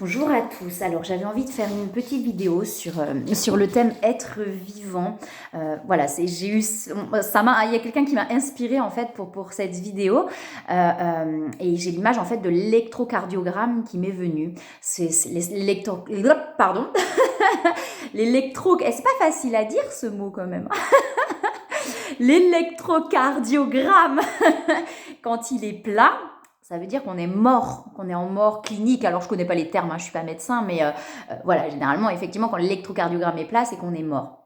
Bonjour à tous. Alors j'avais envie de faire une petite vidéo sur le thème être vivant. Voilà, j'ai eu il y a quelqu'un qui m'a inspiré en fait pour cette vidéo et j'ai l'image en fait de l'électrocardiogramme qui m'est venu. C'est pardon, l'électro. C'est pas facile à dire ce mot quand même. L'électrocardiogramme quand il est plat. Ça veut dire qu'on est mort, qu'on est en mort clinique. Alors, je ne connais pas les termes, hein, je ne suis pas médecin, mais voilà, généralement, effectivement, quand l'électrocardiogramme est plat, c'est qu'on est mort.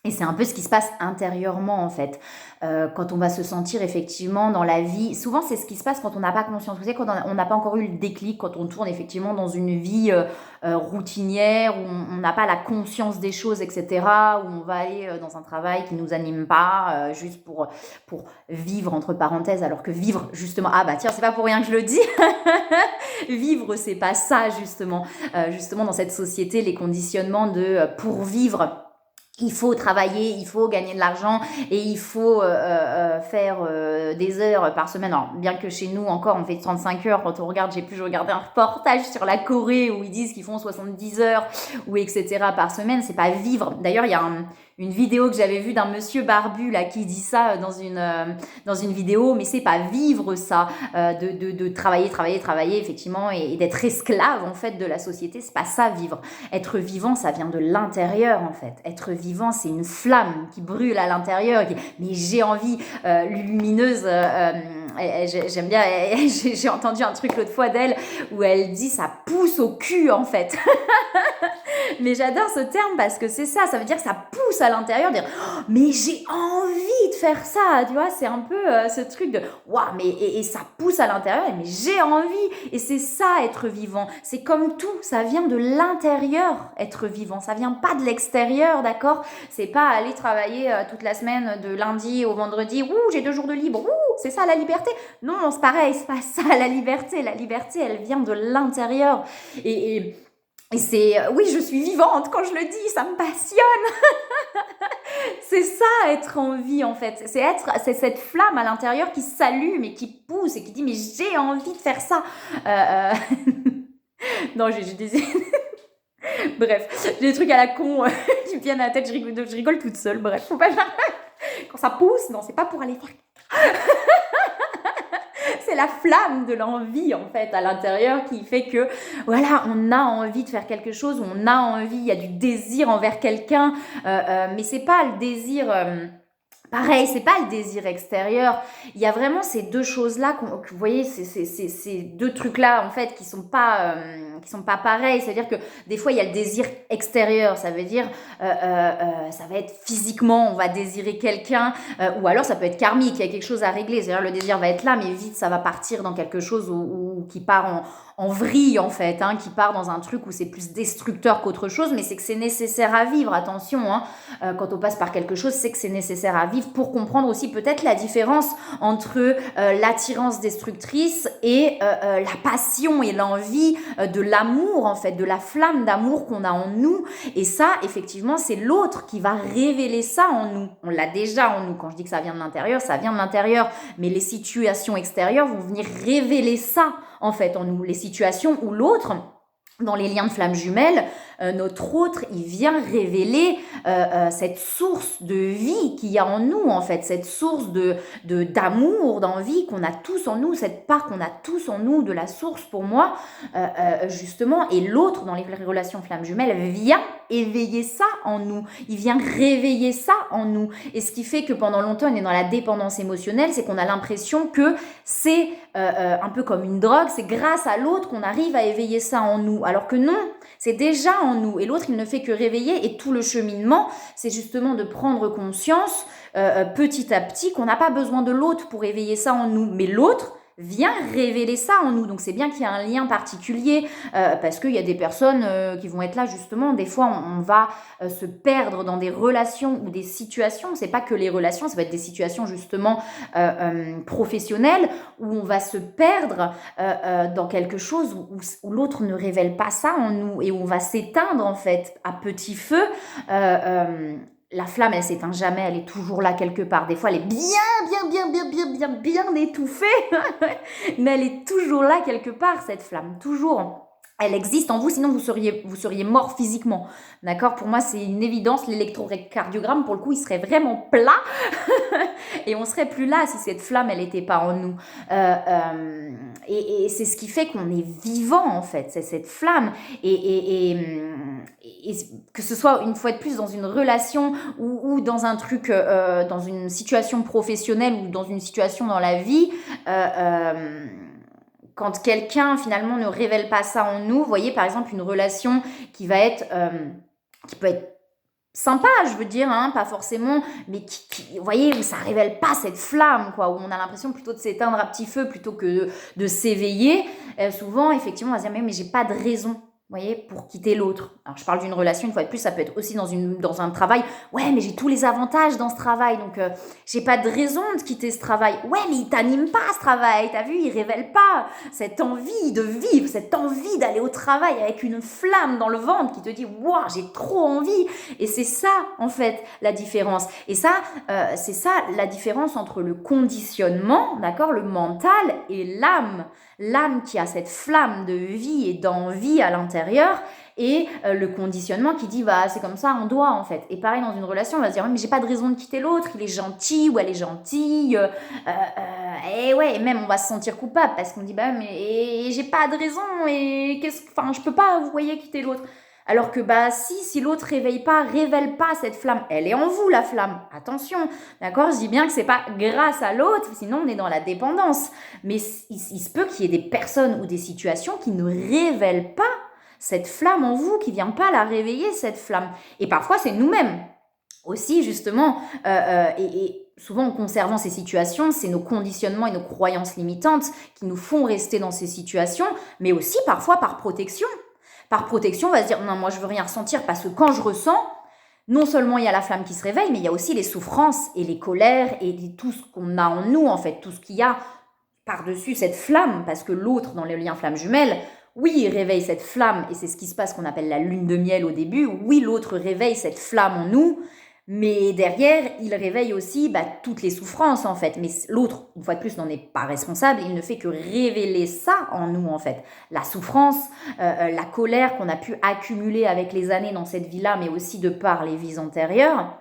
Et c'est un peu ce qui se passe intérieurement, en fait. Quand on va se sentir, effectivement, dans la vie. Souvent, c'est ce qui se passe quand on n'a pas conscience. Vous savez, quand on n'a pas encore eu le déclic, quand on tourne, effectivement, dans une vie routinière, où on n'a pas la conscience des choses, etc., où on va aller dans un travail qui ne nous anime pas, juste pour vivre, entre parenthèses, alors que vivre, justement... Ah bah tiens, c'est pas pour rien que je le dis. Vivre, c'est pas ça, justement. Justement, dans cette société, les conditionnements de pour vivre, il faut travailler, il faut gagner de l'argent et il faut faire des heures par semaine. Alors, bien que chez nous, encore, on fait 35 heures. Quand on regarde, je regardais un reportage sur la Corée où ils disent qu'ils font 70 heures ou etc. par semaine. C'est pas vivre. D'ailleurs, il y a une vidéo que j'avais vue d'un monsieur barbu là qui dit ça dans une vidéo, mais c'est pas vivre ça, de travailler effectivement et d'être esclave en fait de la société. C'est pas ça vivre. Être vivant, ça vient de l'intérieur en fait. Être vivant, c'est une flamme qui brûle à l'intérieur. Mais j'ai envie, lumineuse. J'aime bien. J'ai entendu un truc l'autre fois d'elle où elle dit ça pousse au cul en fait. Mais j'adore ce terme parce que c'est ça. Ça veut dire que ça pousse à l'intérieur, dire oh, mais j'ai envie de faire ça. Tu vois, c'est un peu ce truc de waouh, mais et ça pousse à l'intérieur. Mais j'ai envie. Et c'est ça être vivant. C'est comme tout, ça vient de l'intérieur être vivant. Ça vient pas de l'extérieur, d'accord? C'est pas aller travailler toute la semaine de lundi au vendredi. Ouh, j'ai 2 jours de libre. Ouh, c'est ça la liberté? Non, c'est pareil, c'est pas ça la liberté. La liberté, elle vient de l'intérieur. Et c'est, oui, je suis vivante quand je le dis, ça me passionne. C'est ça être en vie en fait. C'est cette flamme à l'intérieur qui s'allume et qui pousse et qui dit mais j'ai envie de faire ça. Euh, euh, non, j'ai des... Bref, j'ai des trucs à la con qui me viennent à la tête, je rigole toute seule. Bref, faut pas... Quand ça pousse, non, c'est pas pour aller faire... C'est la flamme de l'envie en fait à l'intérieur qui fait que voilà, on a envie de faire quelque chose, on a envie, il y a du désir envers quelqu'un, mais c'est pas le désir... pareil, c'est pas le désir extérieur. Il y a vraiment ces deux choses-là, que vous voyez, ces deux trucs-là, en fait, qui sont pas pareils. C'est-à-dire que des fois, il y a le désir extérieur. Ça veut dire, ça va être physiquement, on va désirer quelqu'un, ou alors ça peut être karmique, il y a quelque chose à régler. C'est-à-dire le désir va être là, mais vite, ça va partir dans quelque chose qui part en vrille, en fait, hein, qui part dans un truc où c'est plus destructeur qu'autre chose, mais c'est que c'est nécessaire à vivre. Attention, hein, quand on passe par quelque chose, c'est que c'est nécessaire à vivre pour comprendre aussi peut-être la différence entre l'attirance destructrice et la passion et l'envie de l'amour, en fait, de la flamme d'amour qu'on a en nous. Et ça, effectivement, c'est l'autre qui va révéler ça en nous. On l'a déjà en nous. Quand je dis que ça vient de l'intérieur, ça vient de l'intérieur. Mais les situations extérieures vont venir révéler ça, en fait, en nous. Les situations où l'autre... Dans les liens de flammes jumelles, notre autre, il vient révéler cette source de vie qu'il y a en nous, en fait, cette source d'amour, d'envie qu'on a tous en nous, cette part qu'on a tous en nous de la source pour moi, justement. Et l'autre, dans les relations flammes jumelles, vient éveiller ça en nous. Il vient réveiller ça en nous. Et ce qui fait que pendant longtemps, on est dans la dépendance émotionnelle, c'est qu'on a l'impression que c'est un peu comme une drogue, c'est grâce à l'autre qu'on arrive à éveiller ça en nous. Alors que non, c'est déjà en nous. Et l'autre, il ne fait que réveiller. Et tout le cheminement, c'est justement de prendre conscience petit à petit qu'on n'a pas besoin de l'autre pour éveiller ça en nous. Mais l'autre vient révéler ça en nous. Donc c'est bien qu'il y a un lien particulier parce qu'il y a des personnes qui vont être là justement. Des fois, on va se perdre dans des relations ou des situations. C'est pas que les relations, ça va être des situations justement professionnelles où on va se perdre dans quelque chose où l'autre ne révèle pas ça en nous et où on va s'éteindre en fait à petit feu. La flamme, elle s'éteint jamais, elle est toujours là quelque part. Des fois, elle est bien étouffée, mais elle est toujours là quelque part, cette flamme, toujours. Elle existe en vous, sinon vous seriez mort physiquement. D'accord? Pour moi, c'est une évidence. L'électrocardiogramme, pour le coup, il serait vraiment plat et on serait plus là si cette flamme, elle n'était pas en nous. Et c'est ce qui fait qu'on est vivant, en fait. C'est cette flamme. Et que ce soit une fois de plus dans une relation ou dans un truc, dans une situation professionnelle ou dans une situation dans la vie, quand quelqu'un finalement ne révèle pas ça en nous, vous voyez par exemple une relation qui va être, qui peut être sympa, je veux dire, hein, pas forcément, mais vous voyez, où ça révèle pas cette flamme, quoi, où on a l'impression plutôt de s'éteindre à petit feu plutôt que de s'éveiller. Souvent, effectivement, on va se dire, mais j'ai pas de raison. Vous voyez, pour quitter l'autre. Alors, je parle d'une relation, une fois de plus, ça peut être aussi dans un travail. Ouais, mais j'ai tous les avantages dans ce travail, donc j'ai pas de raison de quitter ce travail. Ouais, mais il t'anime pas, ce travail, t'as vu, il révèle pas cette envie de vivre, cette envie d'aller au travail avec une flamme dans le ventre qui te dit, waouh, j'ai trop envie. Et c'est ça, en fait, la différence. Et ça, c'est ça, la différence entre le conditionnement, d'accord, le mental et l'âme. L'âme qui a cette flamme de vie et d'envie à l'intérieur et le conditionnement qui dit bah c'est comme ça on doit en fait. Et pareil dans une relation on va se dire mais j'ai pas de raison de quitter l'autre, il est gentil ou elle est gentille et ouais et même on va se sentir coupable parce qu'on dit bah mais j'ai pas de raison et je peux pas vous voyez quitter l'autre. Alors que bah si l'autre révèle pas cette flamme, elle est en vous la flamme. Attention, d'accord? Je dis bien que c'est pas grâce à l'autre, sinon on est dans la dépendance. Mais il se peut qu'il y ait des personnes ou des situations qui ne révèlent pas cette flamme en vous, qui vient pas la réveiller cette flamme. Et parfois c'est nous-mêmes aussi justement. Et souvent en conservant ces situations, c'est nos conditionnements et nos croyances limitantes qui nous font rester dans ces situations, mais aussi parfois par protection. Par protection, on va se dire non, moi je veux rien ressentir parce que quand je ressens, non seulement il y a la flamme qui se réveille, mais il y a aussi les souffrances et les colères et tout ce qu'on a en nous en fait, tout ce qu'il y a par-dessus cette flamme, parce que l'autre dans le lien flamme jumelle, oui, il réveille cette flamme et c'est ce qui se passe qu'on appelle la lune de miel au début, oui, l'autre réveille cette flamme en nous, mais derrière, il réveille aussi toutes les souffrances en fait. Mais l'autre, une fois de plus, n'en est pas responsable. Il ne fait que révéler ça en nous en fait. La souffrance, la colère qu'on a pu accumuler avec les années dans cette vie-là, mais aussi de par les vies antérieures.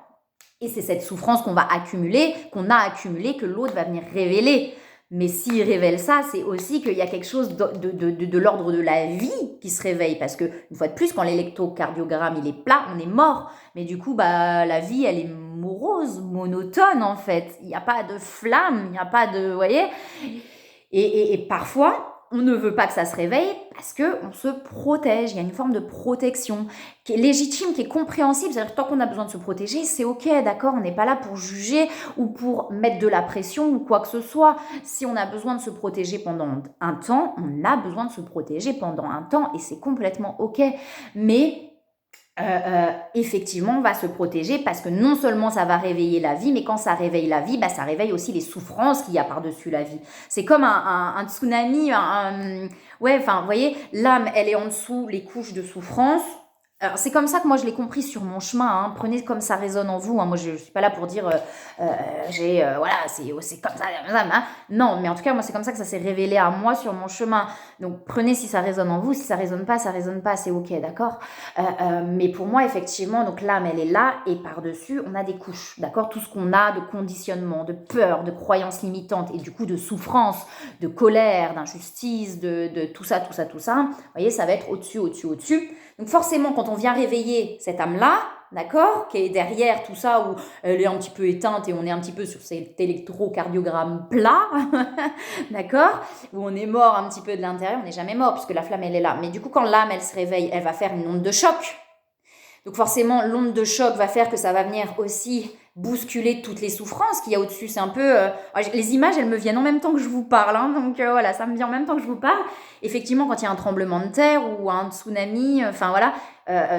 Et c'est cette souffrance qu'on a accumulée, que l'autre va venir révéler. Mais s'il révèle ça, c'est aussi qu'il y a quelque chose de l'ordre de la vie qui se réveille. Parce que, une fois de plus, quand l'électrocardiogramme il est plat, on est mort. Mais du coup, la vie, elle est morose, monotone en fait. Il n'y a pas de flamme, il n'y a pas de... Vous voyez ? Et parfois, on ne veut pas que ça se réveille parce qu'on se protège. Il y a une forme de protection qui est légitime, qui est compréhensible. C'est-à-dire que tant qu'on a besoin de se protéger, c'est ok, d'accord, on n'est pas là pour juger ou pour mettre de la pression ou quoi que ce soit. Si on a besoin de se protéger pendant un temps, on a besoin de se protéger pendant un temps et c'est complètement ok. Mais effectivement, on va se protéger parce que non seulement ça va réveiller la vie, mais quand ça réveille la vie, ça réveille aussi les souffrances qu'il y a par-dessus la vie. C'est comme un tsunami, ouais, enfin, vous voyez, l'âme, elle est en dessous, les couches de souffrance. Alors, c'est comme ça que moi je l'ai compris sur mon chemin. Hein. Prenez comme ça résonne en vous. Hein. Moi, je ne suis pas là pour dire voilà, c'est comme ça. Hein. Non, mais en tout cas, moi, c'est comme ça que ça s'est révélé à moi sur mon chemin. Donc, prenez si ça résonne en vous. Si ça résonne pas, c'est ok, d'accord. Mais pour moi, effectivement, donc l'âme, elle est là et par-dessus, on a des couches, d'accord. Tout ce qu'on a de conditionnement, de peur, de croyances limitantes et du coup de souffrance, de colère, d'injustice, de tout ça. Vous voyez, ça va être au-dessus. Donc forcément, quand on vient réveiller cette âme-là, d'accord, qui est derrière tout ça, où elle est un petit peu éteinte et on est un petit peu sur cet électrocardiogramme plat, d'accord, où on est mort un petit peu de l'intérieur, on n'est jamais mort puisque la flamme, elle est là. Mais du coup, quand l'âme, elle se réveille, elle va faire une onde de choc. Donc forcément, l'onde de choc va faire que ça va venir aussi bousculer toutes les souffrances qu'il y a au-dessus. C'est un peu... les images, elles me viennent en même temps que je vous parle. Hein, donc voilà, ça me vient en même temps que je vous parle. Effectivement, quand il y a un tremblement de terre ou un tsunami, enfin voilà,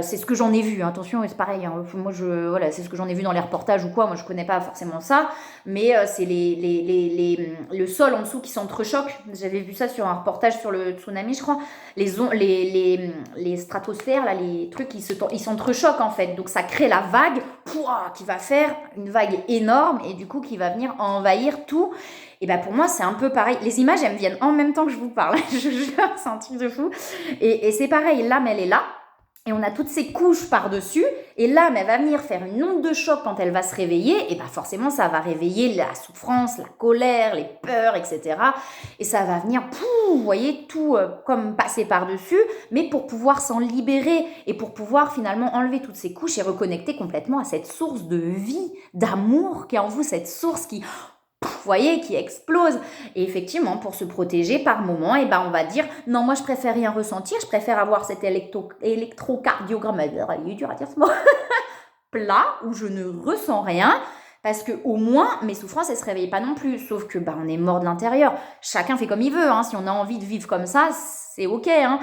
c'est ce que j'en ai vu. Attention, c'est pareil. Hein, moi, voilà, c'est ce que j'en ai vu dans les reportages ou quoi. Moi, je connais pas forcément ça. Mais c'est le sol en dessous qui s'entrechoque. J'avais vu ça sur un reportage sur le tsunami, je crois. Les stratosphères, là, les trucs, ils s'entrechoquent en fait. Donc ça crée la vague pouah, qui va faire une vague énorme et du coup qui va venir envahir tout. Et ben pour moi, c'est un peu pareil. Les images, elles me viennent en même temps que je vous parle. Je jure, c'est un truc de fou. Et c'est pareil, l'âme, elle est là. Et on a toutes ces couches par-dessus. Et l'âme, elle va venir faire une onde de choc quand elle va se réveiller. Et ben forcément, ça va réveiller la souffrance, la colère, les peurs, etc. Et ça va venir, vous voyez, tout comme passer par-dessus. Mais pour pouvoir s'en libérer et pour pouvoir finalement enlever toutes ces couches et reconnecter complètement à cette source de vie, d'amour qui est en vous, cette source qui... vous voyez, qui explose. Et effectivement, pour se protéger par moment, et ben on va dire, non, moi je préfère rien ressentir, je préfère avoir cet électrocardiogramme, il est dur à dire ce mot, plat, où je ne ressens rien, parce que au moins mes souffrances elles se réveillent pas non plus, sauf que bah on est mort de l'intérieur. Chacun fait comme il veut, hein. Si on a envie de vivre comme ça, c'est ok, hein.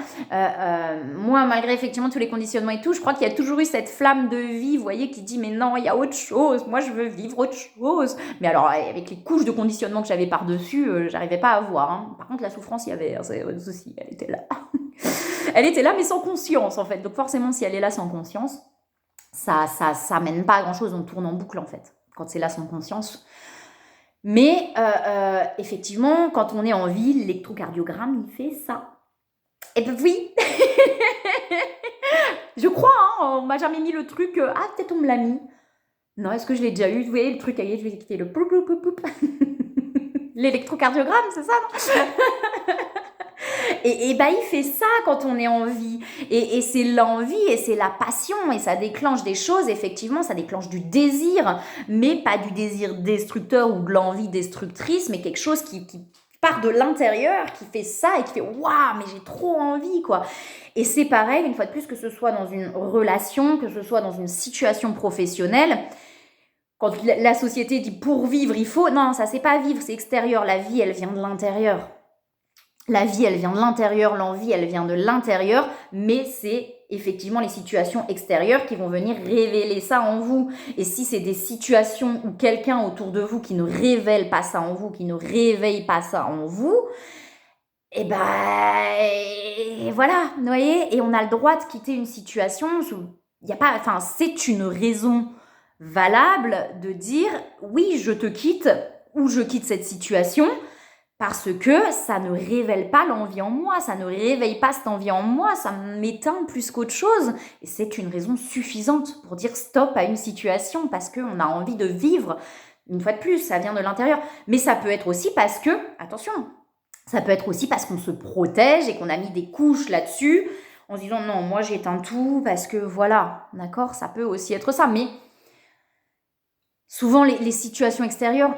Moi, malgré effectivement tous les conditionnements et tout, je crois qu'il y a toujours eu cette flamme de vie, vous voyez, qui dit mais non, il y a autre chose, moi je veux vivre autre chose. Mais alors avec les couches de conditionnement que j'avais par-dessus, j'arrivais pas à voir, hein. Par contre la souffrance il y avait, hein, c'est aussi, elle était là. Elle était là mais sans conscience en fait, donc forcément si elle est là sans conscience, ça mène pas à grand chose, on tourne en boucle en fait quand c'est là sans conscience. Mais effectivement, quand on est en vie, l'électrocardiogramme, il fait ça. Et ben oui. Je crois, hein, on m'a jamais mis le truc. Ah, peut-être on me l'a mis. Non, est-ce que je l'ai déjà eu? Vous voyez le truc, allez, je vais quitter le ploup, ploup, ploup, ploup. L'électrocardiogramme, c'est ça, non? Et bah, il fait ça quand on est en vie. Et c'est l'envie et c'est la passion. Et ça déclenche des choses, effectivement, ça déclenche du désir. Mais pas du désir destructeur ou de l'envie destructrice, mais quelque chose qui part de l'intérieur, qui fait ça et qui fait « Waouh, mais j'ai trop envie, quoi !» Et c'est pareil, une fois de plus, que ce soit dans une relation, que ce soit dans une situation professionnelle. Quand la société dit « pour vivre, il faut », non, ça c'est pas vivre, c'est extérieur. La vie, elle vient de l'intérieur. La vie, elle vient de l'intérieur, l'envie, elle vient de l'intérieur, mais c'est effectivement les situations extérieures qui vont venir révéler ça en vous. Et si c'est des situations où quelqu'un autour de vous qui ne révèle pas ça en vous, qui ne réveille pas ça en vous, et ben voilà, vous voyez, et on a le droit de quitter une situation où il y a pas, enfin, c'est une raison valable de dire oui, je te quitte ou je quitte cette situation. Parce que ça ne révèle pas l'envie en moi, ça ne réveille pas cette envie en moi, ça m'éteint plus qu'autre chose. Et c'est une raison suffisante pour dire stop à une situation, parce qu'on a envie de vivre. Une fois de plus, ça vient de l'intérieur. Mais ça peut être aussi parce que, attention, ça peut être aussi parce qu'on se protège et qu'on a mis des couches là-dessus, en se disant non, moi j'éteins tout, parce que voilà, d'accord, ça peut aussi être ça. Mais souvent, les situations extérieures,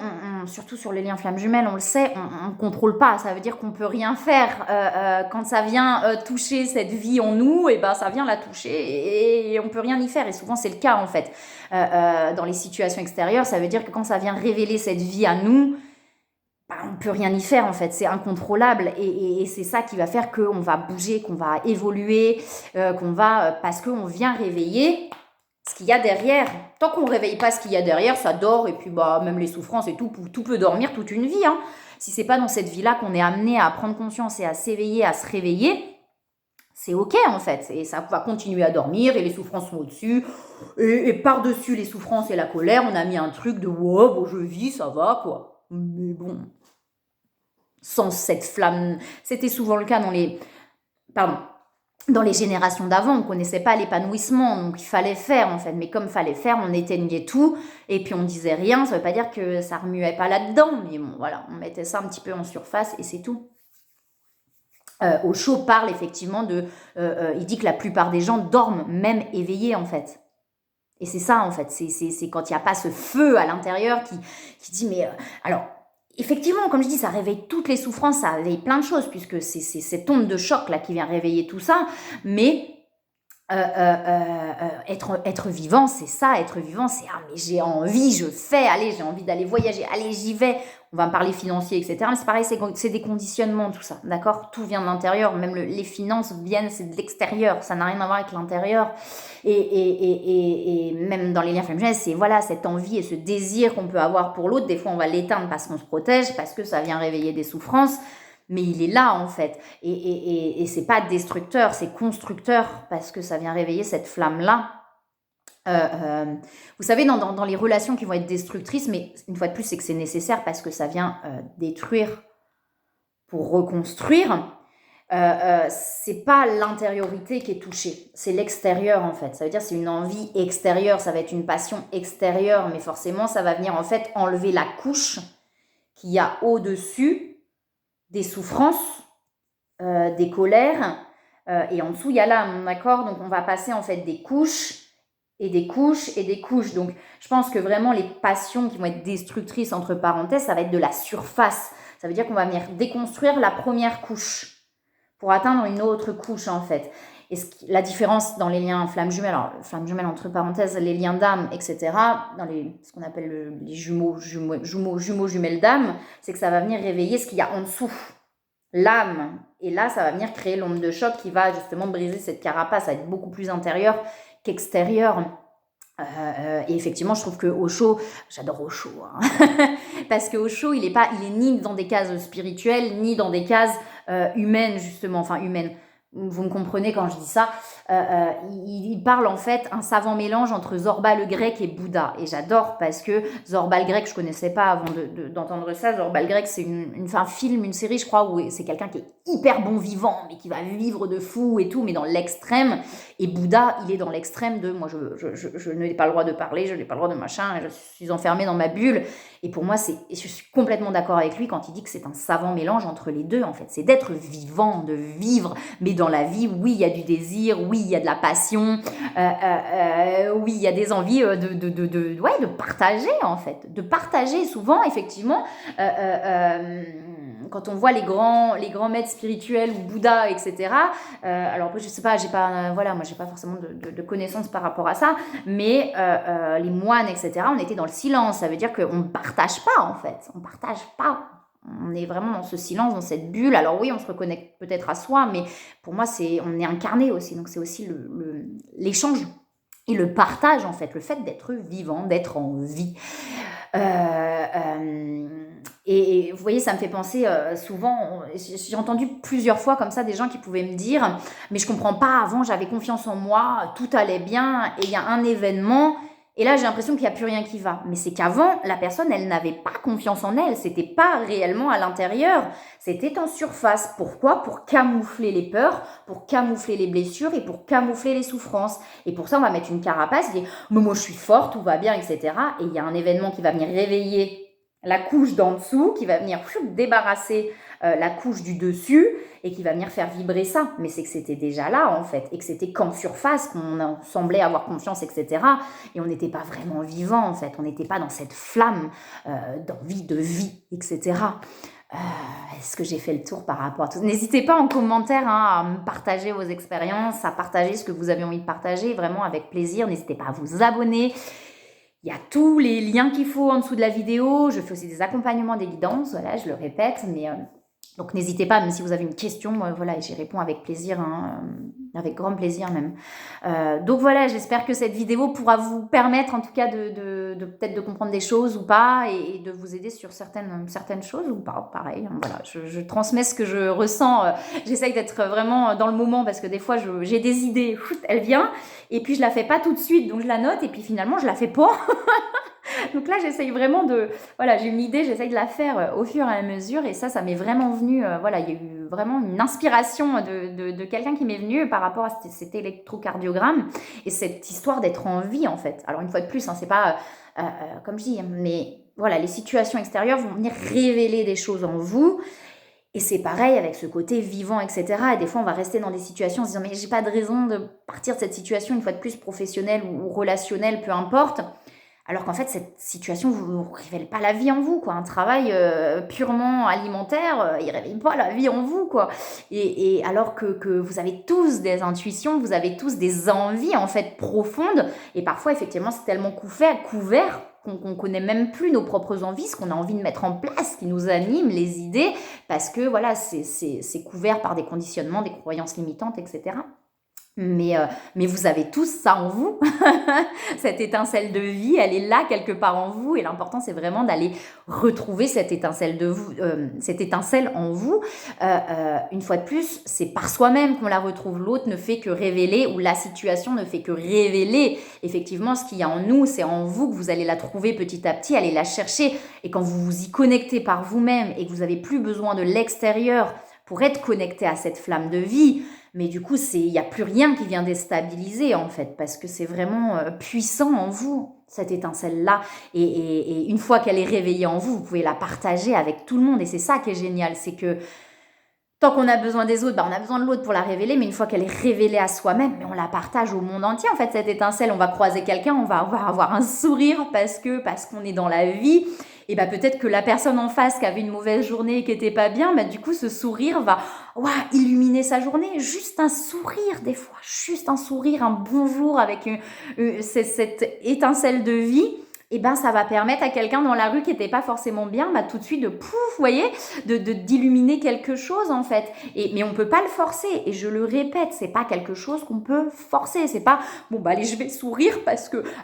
surtout sur les liens flammes jumelles, on le sait, on ne contrôle pas. Ça veut dire qu'on ne peut rien faire. Quand ça vient toucher cette vie en nous, et ben, ça vient la toucher et on ne peut rien y faire. Et souvent, c'est le cas, en fait. Dans les situations extérieures, ça veut dire que quand ça vient révéler cette vie à nous, ben, on ne peut rien y faire, en fait. C'est incontrôlable. Et c'est ça qui va faire qu'on va bouger, qu'on va évoluer, parce qu'on vient réveiller ce qu'il y a derrière. Tant qu'on ne réveille pas ce qu'il y a derrière, ça dort, et puis bah, même les souffrances et tout peut dormir toute une vie. Hein. Si c'est pas dans cette vie-là qu'on est amené à prendre conscience et à s'éveiller, à se réveiller, c'est ok en fait. Et ça va continuer à dormir, et les souffrances sont au-dessus. Et par-dessus les souffrances et la colère, on a mis un truc de « wow, bon, je vis, ça va quoi ». Mais bon, sans cette flamme, c'était souvent le cas dans les... Pardon. Dans les générations d'avant, on ne connaissait pas l'épanouissement, donc il fallait faire en fait. Mais comme il fallait faire, on éteignait tout et puis on disait rien. Ça ne veut pas dire que ça remuait pas là-dedans, mais bon, voilà, on mettait ça un petit peu en surface et c'est tout. Osho parle effectivement de... il dit que la plupart des gens dorment même éveillés en fait. Et c'est ça en fait, c'est quand il n'y a pas ce feu à l'intérieur qui dit mais... alors, effectivement, comme je dis, ça réveille toutes les souffrances, ça réveille plein de choses, puisque c'est cette onde de choc là qui vient réveiller tout ça. Mais être vivant, c'est ça. Être vivant, c'est ah mais j'ai envie, je fais, allez, j'ai envie d'aller voyager, allez, j'y vais. On va me parler financier, etc. Mais c'est pareil, c'est des conditionnements, tout ça, d'accord? Tout vient de l'intérieur, même les finances viennent, c'est de l'extérieur, ça n'a rien à voir avec l'intérieur. Et même dans les liens flammes jumelles, c'est voilà, cette envie et ce désir qu'on peut avoir pour l'autre. Des fois, on va l'éteindre parce qu'on se protège, parce que ça vient réveiller des souffrances. Mais il est là, en fait. Et c'est pas destructeur, c'est constructeur, parce que ça vient réveiller cette flamme-là Vous savez, dans les relations qui vont être destructrices, mais une fois de plus, c'est que c'est nécessaire parce que ça vient détruire pour reconstruire. C'est pas l'intériorité qui est touchée, c'est l'extérieur en fait. Ça veut dire c'est une envie extérieure, ça va être une passion extérieure, mais forcément ça va venir en fait enlever la couche qu'il y a au-dessus des souffrances, des colères, et en dessous il y a l'âme, d'accord? Donc on va passer en fait des couches et des couches et des couches. Donc je pense que vraiment les passions qui vont être destructrices entre parenthèses, ça va être de la surface. Ça veut dire qu'on va venir déconstruire la première couche pour atteindre une autre couche en fait. Et la différence dans les liens flammes jumelles, alors flammes jumelles entre parenthèses, les liens d'âme, etc., dans ce qu'on appelle les jumeaux jumelles d'âme, c'est que ça va venir réveiller ce qu'il y a en dessous, l'âme. Et là, ça va venir créer l'onde de choc qui va justement briser cette carapace, ça va être beaucoup plus intérieur qu'extérieur. Et effectivement, je trouve que Osho, j'adore Osho, hein, parce que Osho, il est ni dans des cases spirituelles, ni dans des cases humaines, justement, enfin humaines. Vous me comprenez quand je dis ça. Il parle en fait un savant mélange entre Zorba le grec et Bouddha. Et j'adore parce que Zorba le grec, je connaissais pas avant d'entendre ça. Zorba le grec, c'est un film, une série, je crois, où c'est quelqu'un qui est hyper bon vivant, mais qui va vivre de fou et tout, mais dans l'extrême. Et Bouddha, il est dans l'extrême de moi, je n'ai pas le droit de parler, je n'ai pas le droit de machin, je suis enfermée dans ma bulle. Et pour moi, je suis complètement d'accord avec lui quand il dit que c'est un savant mélange entre les deux, en fait. C'est d'être vivant, de vivre, mais dans la vie, oui, il y a du désir, oui, il y a de la passion, oui, il y a des envies de partager, en fait. De partager, souvent, effectivement, quand on voit les grands maîtres spirituels ou Bouddha, etc. Alors je sais pas, moi j'ai pas forcément de connaissances par rapport à ça, mais les moines, etc. On était dans le silence. Ça veut dire qu'on ne partage pas en fait. On partage pas. On est vraiment dans ce silence, dans cette bulle. Alors oui, on se reconnecte peut-être à soi, mais pour moi on est incarné aussi. Donc c'est aussi l'échange et le partage en fait, le fait d'être vivant, d'être en vie. Et vous voyez, ça me fait penser souvent, j'ai entendu plusieurs fois comme ça des gens qui pouvaient me dire « mais je comprends pas, avant j'avais confiance en moi, tout allait bien et il y a un événement et là j'ai l'impression qu'il n'y a plus rien qui va ». Mais c'est qu'avant, la personne, elle n'avait pas confiance en elle, c'était pas réellement à l'intérieur, c'était en surface. Pourquoi? Pour camoufler les peurs, pour camoufler les blessures et pour camoufler les souffrances. Et pour ça, on va mettre une carapace et dire « mais moi je suis forte, tout va bien, etc. » Et il y a un événement qui va venir réveiller la couche d'en dessous, qui va venir débarrasser la couche du dessus et qui va venir faire vibrer ça. Mais c'est que c'était déjà là, en fait, et que c'était qu'en surface qu'on semblait avoir confiance, etc. Et on n'était pas vraiment vivant, en fait. On n'était pas dans cette flamme d'envie de vie, etc. Est-ce que j'ai fait le tour par rapport à tout? N'hésitez pas en commentaire à me partager vos expériences, à partager ce que vous avez envie de partager, vraiment avec plaisir. N'hésitez pas à vous abonner. Il y a tous les liens qu'il faut en dessous de la vidéo. Je fais aussi des accompagnements, des guidances, voilà, je le répète. Mais donc n'hésitez pas, même si vous avez une question, voilà, j'y réponds avec plaisir, hein, avec grand plaisir même. Donc voilà, j'espère que cette vidéo pourra vous permettre en tout cas de peut-être de comprendre des choses ou pas et de vous aider sur certaines choses ou pas. Pareil, hein, voilà, je transmets ce que je ressens. J'essaye d'être vraiment dans le moment parce que des fois j'ai des idées, elle vient et puis je la fais pas tout de suite, donc je la note et puis finalement je la fais pas. Donc là, j'essaye vraiment voilà, j'ai une idée, j'essaye de la faire au fur et à mesure et ça m'est vraiment venu, voilà, il y a eu vraiment une inspiration de quelqu'un qui m'est venu par rapport à cet électrocardiogramme et cette histoire d'être en vie, en fait. Alors, une fois de plus, hein, c'est pas, comme je dis, mais voilà, les situations extérieures vont venir révéler des choses en vous. Et c'est pareil avec ce côté vivant, etc. Et des fois, on va rester dans des situations en se disant « mais j'ai pas de raison de partir de cette situation, une fois de plus, professionnelle ou relationnelle, peu importe ». Alors qu'en fait, cette situation ne vous révèle pas la vie en vous, quoi. Un travail purement alimentaire, il ne révèle pas la vie en vous, quoi. Et alors que vous avez tous des intuitions, vous avez tous des envies, en fait, profondes. Et parfois, effectivement, c'est tellement couvert qu'on ne connaît même plus nos propres envies, ce qu'on a envie de mettre en place, ce qui nous anime, les idées, parce que, voilà, c'est couvert par des conditionnements, des croyances limitantes, etc. Mais vous avez tous ça en vous. Cette étincelle de vie, elle est là quelque part en vous. Et l'important, c'est vraiment d'aller retrouver cette étincelle cette étincelle en vous. Une fois de plus, c'est par soi-même qu'on la retrouve. L'autre ne fait que révéler, ou la situation ne fait que révéler effectivement ce qu'il y a en nous. C'est en vous que vous allez la trouver petit à petit, aller la chercher. Et quand vous vous y connectez par vous-même et que vous n'avez plus besoin de l'extérieur pour être connecté à cette flamme de vie, mais du coup, il n'y a plus rien qui vient déstabiliser, en fait, parce que c'est vraiment puissant en vous, cette étincelle-là. Et une fois qu'elle est réveillée en vous, vous pouvez la partager avec tout le monde. Et c'est ça qui est génial, c'est que tant qu'on a besoin des autres, on a besoin de l'autre pour la révéler, mais une fois qu'elle est révélée à soi-même, mais on la partage au monde entier. En fait, cette étincelle, on va croiser quelqu'un, on va avoir un sourire parce qu'on est dans la vie. Et peut-être que la personne en face qui avait une mauvaise journée et qui n'était pas bien, du coup, ce sourire va illuminer sa journée. Juste un sourire, des fois. Juste un sourire, un bonjour avec cette étincelle de vie. Ça va permettre à quelqu'un dans la rue qui n'était pas forcément bien, tout de suite de pouf, vous voyez, d'illuminer quelque chose en fait. Mais on peut pas le forcer. Et je le répète, c'est pas quelque chose qu'on peut forcer. C'est pas allez, je vais sourire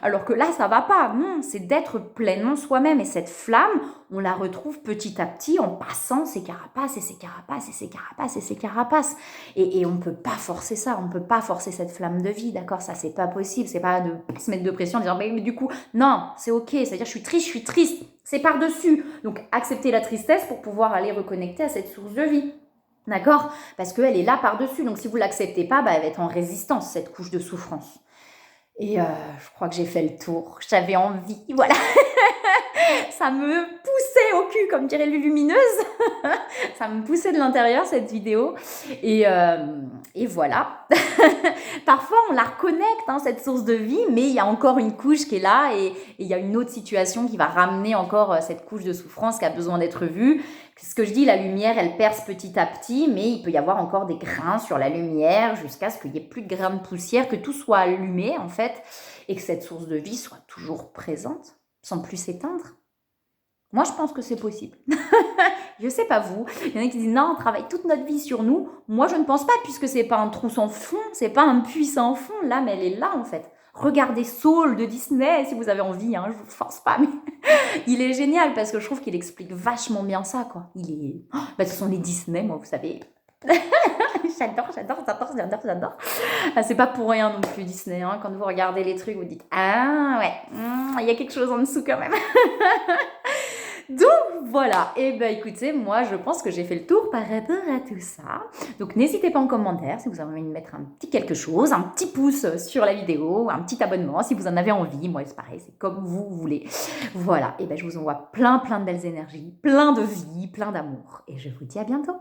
alors que là ça va pas. Non, c'est d'être pleinement soi-même. Et cette flamme, on la retrouve petit à petit en passant ces carapaces et ces carapaces et ces carapaces et ces carapaces. Et on peut pas forcer ça. On peut pas forcer cette flamme de vie, d'accord? Ça c'est pas possible. C'est pas de se mettre de pression en disant mais du coup non, c'est ok, c'est-à-dire je suis triste, c'est par-dessus. Donc accepter la tristesse pour pouvoir aller reconnecter à cette source de vie. D'accord? Parce qu'elle est là par-dessus. Donc si vous ne l'acceptez pas, elle va être en résistance, cette couche de souffrance. Et je crois que j'ai fait le tour. J'avais envie, voilà. Ça me poussait au cul, comme dirait Lulumineuse. Ça me poussait de l'intérieur, cette vidéo. Et voilà. Parfois, on la reconnecte, cette source de vie, mais il y a encore une couche qui est là et il y a une autre situation qui va ramener encore cette couche de souffrance qui a besoin d'être vue. Ce que je dis, la lumière, elle perce petit à petit, mais il peut y avoir encore des grains sur la lumière jusqu'à ce qu'il n'y ait plus de grains de poussière, que tout soit allumé, en fait, et que cette source de vie soit toujours présente, sans plus s'éteindre. Moi, je pense que c'est possible. Je sais pas vous. Il y en a qui disent non, on travaille toute notre vie sur nous. Moi, je ne pense pas, puisque c'est pas un trou sans fond, c'est pas un puits sans fond. L'âme, elle est là, en fait. Regardez Soul de Disney, si vous avez envie, je vous force pas, mais il est génial parce que je trouve qu'il explique vachement bien ça, quoi. Ce sont les Disney, moi, vous savez. J'adore. C'est pas pour rien non plus Disney, quand vous regardez les trucs, vous dites ah ouais, il y a quelque chose en dessous quand même. Donc voilà, écoutez, moi je pense que j'ai fait le tour par rapport à tout ça. Donc n'hésitez pas en commentaire si vous avez envie de mettre un petit quelque chose, un petit pouce sur la vidéo, un petit abonnement si vous en avez envie. Moi c'est pareil, c'est comme vous voulez. Voilà, je vous envoie plein de belles énergies, plein de vie, plein d'amour. Et je vous dis à bientôt.